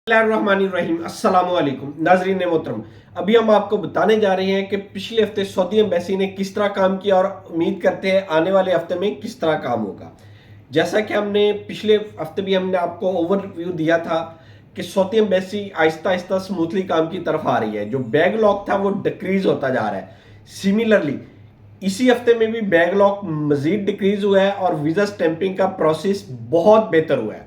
बिस्मिल्लाहिर्रहमानिर्रहीम। अस्सलाम वालेकुम नाजरीन मोहतरम। अभी हम आपको बताने जा रहे हैं कि पिछले हफ्ते सऊदी एम्बेसी ने किस तरह काम किया और उम्मीद करते हैं आने वाले हफ्ते में किस तरह काम होगा। जैसा कि हमने पिछले हफ्ते भी हमने आपको ओवरव्यू दिया था कि Saudi embassy Aahista Aahista smoothly काम की तरफ आ रही है। जो बैकलॉग था वो डिक्रीज होता जा रहा है। सिमिलरली इसी हफ्ते में भी बैकलॉग मजीद डिक्रीज हुआ है और वीजा स्टैंपिंग का प्रोसेस बहुत बेहतर हुआ है।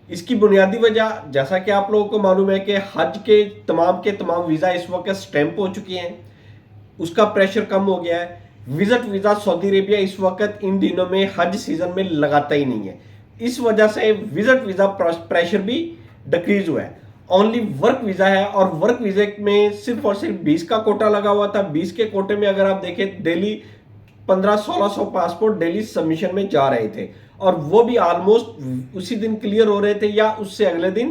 इसकी बुनियादी वजह जैसा कि आप लोगों को मालूम है कि हज के तमाम वीज़ा इस वक्त स्टैंप हो चुके हैं, उसका प्रेशर कम हो गया है। विजिट वीज़ा सऊदी अरेबिया इस वक्त इन दिनों में हज सीजन में लगाता ही नहीं है। इस वजह से विजिट वीज़ा प्रेशर भी डिक्रीज हुआ है। ओनली वर्क वीज़ा है और वर्क वीज़े में सिर्फ और सिर्फ 20 का कोटा लगा हुआ था। 20 के कोटे में अगर आप देखें डेली 1500-1600 पासपोर्ट डेली सबमिशन में जा रहे थे और वो भी ऑलमोस्ट उसी दिन क्लियर हो रहे थे या उससे अगले दिन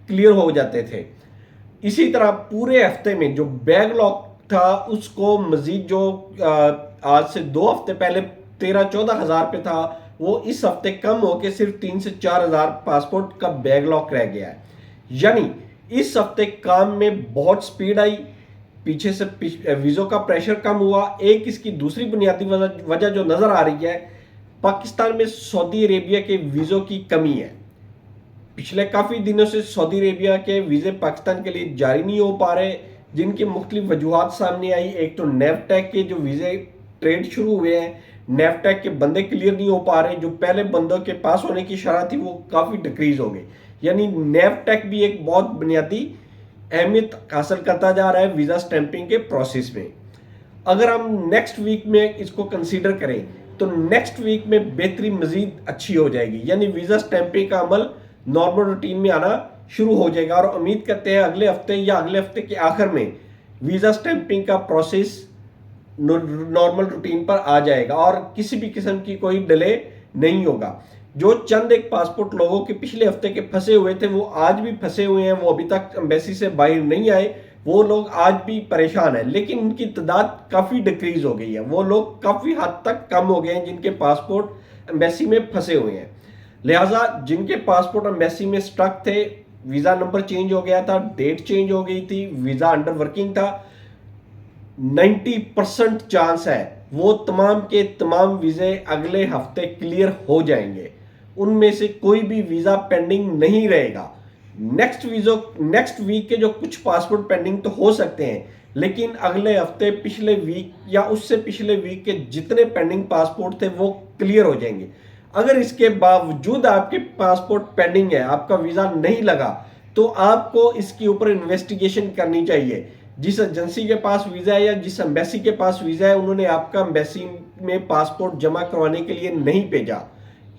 क्लियर हो जाते थे। इसी तरह पूरे हफ्ते में जो बैकलॉग था उसको मजीद जो आज से 2 हफ्ते पहले 13-14 हज़ार पे था वो इस हफ्ते कम होकर सिर्फ 3 से 4 हज़ार पासपोर्ट का बैकलॉग रह गया है। यानी इस हफ्ते काम में बहुत स्पीड आई, पीछे से वीज़ों का प्रेशर कम हुआ। एक इसकी दूसरी बुनियादी वजह जो नज़र आ रही है, पाकिस्तान में सऊदी अरेबिया के वीज़ों की कमी है। पिछले काफ़ी दिनों से सऊदी अरेबिया के वीज़े पाकिस्तान के लिए जारी नहीं हो पा रहे, जिनकी मुख्तलिफ वजूहात सामने आई। एक तो नेफ्टैक के जो वीज़े ट्रेड शुरू हुए हैं, नेफ्टैक के बंदे क्लियर नहीं हो पा रहे। जो पहले बंदों के पास होने की शरह थी वो काफ़ी डिक्रीज हो गई। यानी नेफ्टैक भी एक बहुत बुनियादी अहमियत हासिल करता जा रहा है वीज़ा स्टैंपिंग के प्रोसेस में। अगर हम नेक्स्ट वीक में इसको कंसीडर करें तो नेक्स्ट वीक में बेहतरी मजीद अच्छी हो जाएगी। यानी वीज़ा स्टैंपिंग का अमल नॉर्मल रूटीन में आना शुरू हो जाएगा और उम्मीद करते हैं अगले हफ्ते या अगले हफ्ते के आखिर में वीज़ा स्टैंपिंग का प्रोसेस नॉर्मल रूटीन पर आ जाएगा और किसी भी किस्म की कोई डिले नहीं होगा। जो चंद एक पासपोर्ट लोगों के पिछले हफ्ते के फंसे हुए थे वो आज भी फंसे हुए हैं, वो अभी तक एम्बेसी से बाहर नहीं आए। वो लोग आज भी परेशान हैं, लेकिन उनकी तादाद काफ़ी डिक्रीज हो गई है। वो लोग काफ़ी हद तक कम हो गए हैं जिनके पासपोर्ट एम्बेसी में फंसे हुए हैं। लिहाजा जिनके पासपोर्ट एम्बेसी में स्टक थे, वीज़ा नंबर चेंज हो गया था, डेट चेंज हो गई थी, वीज़ा अंडर वर्किंग था, 90% चांस है वो तमाम के तमाम वीज़े अगले हफ्ते क्लियर हो जाएंगे। उनमें से कोई भी वीज़ा पेंडिंग नहीं रहेगा। नेक्स्ट वीक के जो कुछ पासपोर्ट पेंडिंग तो हो सकते हैं, लेकिन अगले हफ्ते पिछले वीक या उससे पिछले वीक के जितने पेंडिंग पासपोर्ट थे वो क्लियर हो जाएंगे। अगर इसके बावजूद आपके पासपोर्ट पेंडिंग है, आपका वीज़ा नहीं लगा, तो आपको इसके ऊपर इन्वेस्टिगेशन करनी चाहिए। जिस एजेंसी के पास वीज़ा है या जिस एम्बेसी के पास वीज़ा है उन्होंने आपका एम्बेसी में पासपोर्ट जमा करवाने के लिए नहीं भेजा,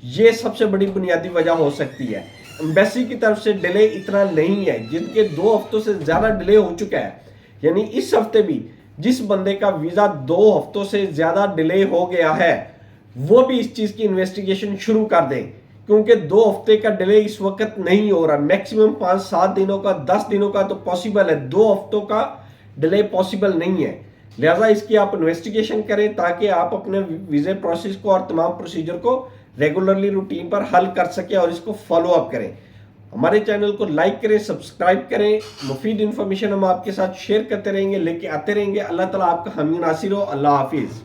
ये सबसे बड़ी बुनियादी वजह हो सकती है। एम्बेसी की तरफ से डिले इतना नहीं है, जिनके 2 हफ्तों से ज़्यादा डिले हो चुका है। यानी इस हफ्ते भी जिस बंदे का वीज़ा 2 हफ्तों से ज़्यादा डिले हो गया है वो भी इस चीज़ की इन्वेस्टिगेशन शुरू कर दें, क्योंकि 2 हफ्ते का डिले इस वक्त नहीं हो रहा। मैक्सिमम 5-7 दिनों का, 10 दिनों का तो पॉसिबल है, 2 हफ्तों का डिले पॉसिबल नहीं है। लिहाजा इसकी आप इन्वेस्टिगेशन करें ताकि आप अपने वीज़े प्रोसेस को और तमाम प्रोसीजर को रेगुलरली रूटीन पर हल कर सके और इसको फॉलो अप करें। हमारे चैनल को लाइक करें, सब्सक्राइब करें। मुफीद इन्फॉर्मेशन हम आपके साथ शेयर करते रहेंगे, लेके आते रहेंगे। अल्लाह ताला आपका हामी नासिर हो। अल्लाह हाफिज़।